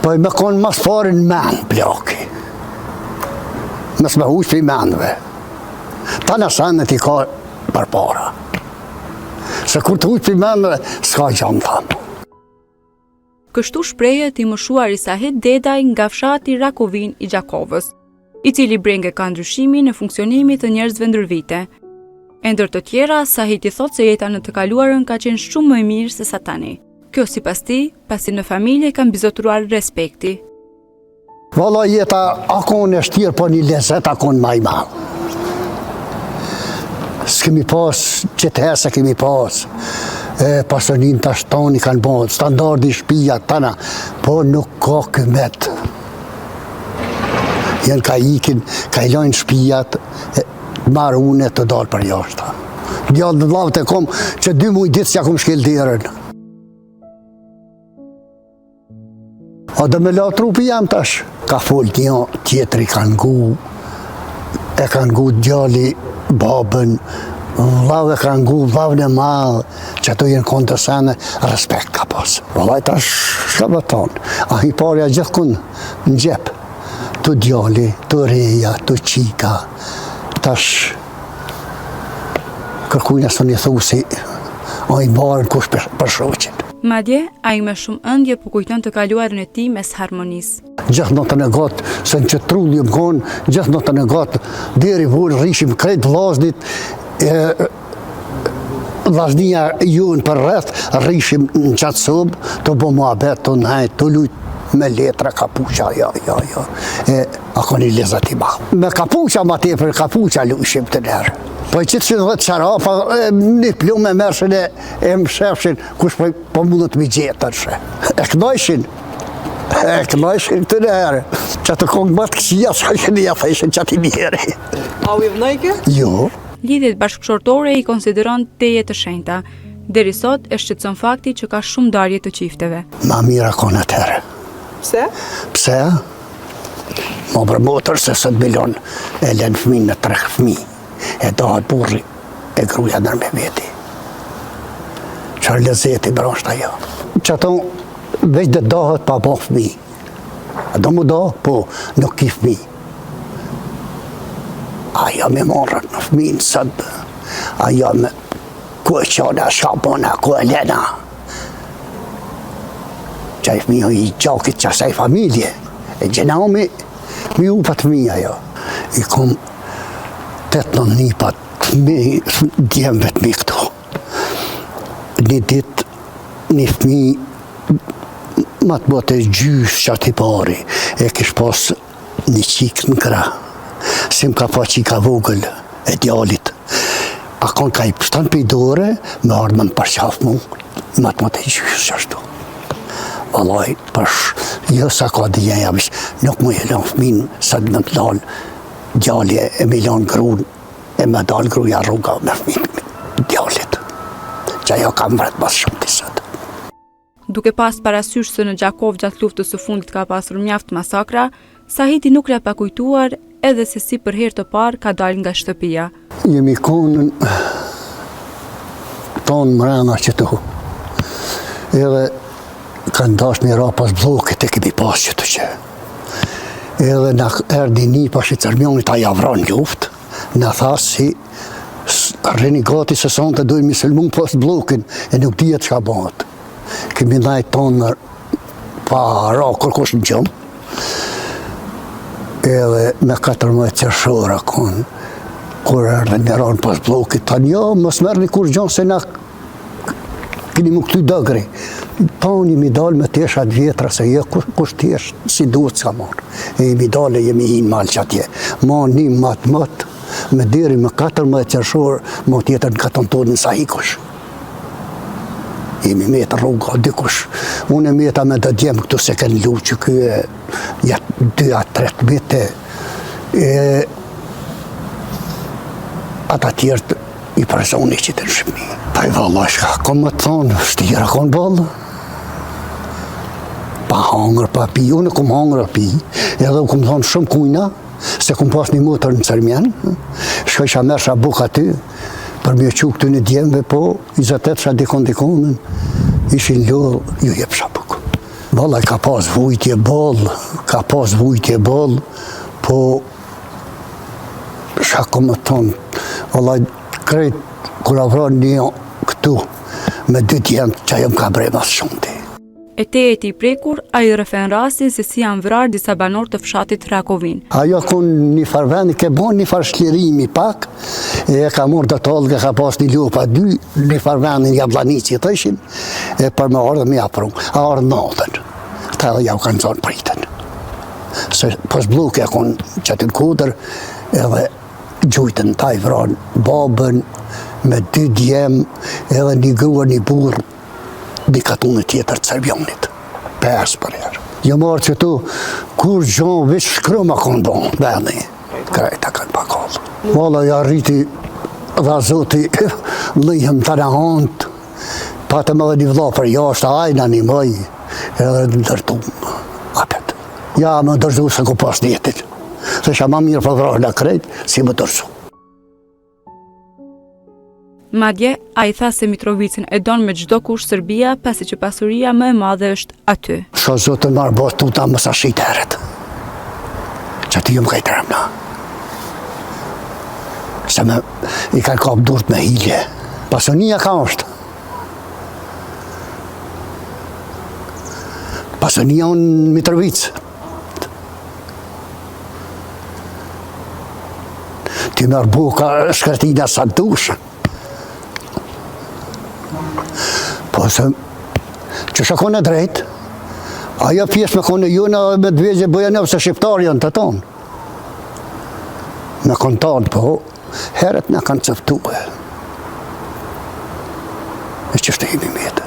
Po me konë mas parin men, plaki. Mes me huq për i menve. Ta në shenet i ka për para. Se kur të huq për i menve, s'ka gjanë thamë. Kështu shprehet i moshuar i Sahit Dedaj nga fshati Rakovin i Gjakovës, i cili brenge ka ndryshimin në funksionimit të njerëzve ndër vite. E ndër të tjera, Sahit i thot se jeta në të kaluarën ka qenë shumë më e mirë se sa tani. Kjo sipas tij, pasi në familje kanë bizotruar respekti. Valla jeta akon e shtirë, po një lezet akon ma i malë. S'kemi pas, qëtë herë se kemi pas, pasonin të ashtoni kanë bërë, standardi shpija tana, po nuk ka këmet. Jenë ka ikin, ka i lojnë shpijat, marë une të dalë për jashta. Djallë në lavët e kom që 2 muj ditë që kom shkel derën. A dhe me la trupi jam tash. Ka folë një tjetëri e kanë ngu djalli babën, vlau e kanë ngu vlavën e malë, që ato jenë konë të sene, respekt ka pasë. Vallaj tash shka vëton, a hi parja gjithkun në gjep, të djalli, të reja, të qika, tash kërkujnë së një thusi, a i barën kush për shoqin. Madje, a i me shumë ëndje po kujton të kaluarën e tij mes harmonisë. Gjithë notën e gatë, se në që trulli më konë, gjithë notën e gatë, deri vurë rishim krejt vlaznit, vlaznia juën për rreth, rishim në qatë sobë, të bo muhabet, të nëjtë, të lujtë me letra, kapuqa, ja. A koni lezat i bakë. Me kapuqa ma tepër, kapuqa lujshim të nërë. Po i qitë që në dhe të qarapa, një plume mërshin e më shefshin, kush po mundët mi gjetër shë. E knojshin të nërë, që të kongë matë kësia, që që një theshin që ati njëri. A u i vënajke? Jo. Lidhjet bashkëshortore i konsideron teje të shenjta, deri sot e shqetëson fakti që ka shumë ndarje të qifteve. Ma mira konë atëherë. Pse? Pse? Ma për motër se sot milion e lenë fëmin në 3 fëmi. E dahat burri e gruja nër me veti. Qërë lezeti brashta jo. Që ato veç dhe dahat pa bo fëmi. A do mu da, po nuk ki fëmi. Aja me morën në fëmin sëtë. Aja me ku e qana, shkabona, ku e lena. Qaj fëmija i gjakit qasaj familje. E gjena mi u pat fëmija jo. I kom 8-9 nipat me djemëve të mi këto. Një dit, një fëmi ma të bote gjysh që ati pari, e kish pas një qikë në kra. Si më ka pa qika vogël e djallit. A kon ka i pështan për i dore, me ardhë më në përqaf mu, ma të bote gjysh që ashtu. Valaj, jo sa ka dhjenja, nuk mu e lan fëmin, sa në të lalë, djalli e me lanë grun, e me dalë gruja rruga me fëmin djallit. Që ajo kam vret mas shumë të sëtë. Duke pas parasysh se në Gjakov gjatë luftës së fundit ka pasur mjaft masakra, Sahiti nuk ka pakujtuar edhe se si për herë të parë ka dalë nga shtëpia. Jemi konën tonë mrena që të hu. Edhe kanë dash një ra pas blokit e kemi pas që të që. Edhe në erdi një pash i cërmionit a javron luft, në tha si rreni gati se sonë të dojnë miselmun pas blokin e nuk dhjet që ka bëhet. Kemi ndajt tonë pa ra kërkush në gjëmë. Edhe me 14 qershora konë, kur erdhe një ranë pas blokit, tanë jo, mos merë një kur gjonë se na keni më këty dëgri. Tani mi dalë me teshat vjetra, se jo kush tesh, si duhet s'ka marë. E mi dalë e jemi hinë malë që atje. Ma një matë, me deri me 14 qershor, ma tjetër në katon tonë në Sahikush. Jemi me të rruga, dikush. Unë e meta me të djemë këtu se kënë lu që këj e 2-3 mete. Ata tjertë i personi që të në shmi. Pa i valla, shka kom më të thonë, shtira konë bëllë. Pa hangër, pa pi, unë kom hangër a pi, edhe u kom thonë shumë kujna, se kom pas një motër në Cërmjen, shka isha mersha buk aty, për mjë quk të një djemëve, po, 28 dikon, ishin lo, ju jep sha buk. Valla ka pas vujtje boll, po shako më tonë, valla krejt kur avron një këtu me 2 djemë që jam ka brej mas shumë ti. E tejeti i prekur, a i rëfen rastin se si janë vrarë disa banor të fshatit Rakovin. Ajo kun një farë vendi, ke bon një farë shlirimi pak, e ka mërë të tolë, ka pas një lupa 2, një farë vendin Jablanici të ishin, e për me orë dhe me apru, a orë natën, ta edhe jau kanë zonë pritën. Se pos bluke kun qëtën kudër, edhe gjujtën ta i vranë babën, me 2 djemë, edhe një grua një burë, një katunë tjetër të Serbionit, 5 për herë. Jo marë që tu, kur gjonë veç shkruma konë bonë, vendi, krejta kanë pakollë. Valla ja rriti dha zoti, lëjëm të në hantë, patëm edhe një vla për jashtë, ajna një mëj, edhe në dërtumë, apet. Ja më dërzu se ku pas njetit, se shë ma mirë për vrahë në krejt, si më dërzu. Madje, a i tha se Mitrovicin e donë me gjdo kush Serbia, pasi që pasuria më e madhe është aty. Shko zotë marë bot tuta më sa shite heret, që ti ju më kajtë remna. Se me i ka kap durt me hilje, pasunia ka është. Pasunia unë Mitrovic. Ti mërë buka shkërtina sa dushë. Po se që shakon e drejt, ajo pjesë me kone juna me dvegje bëjane se shqiptar janë të tonë. Me kontanë, po, heret në kanë cëftuhe. E që shtë jemi mjetë.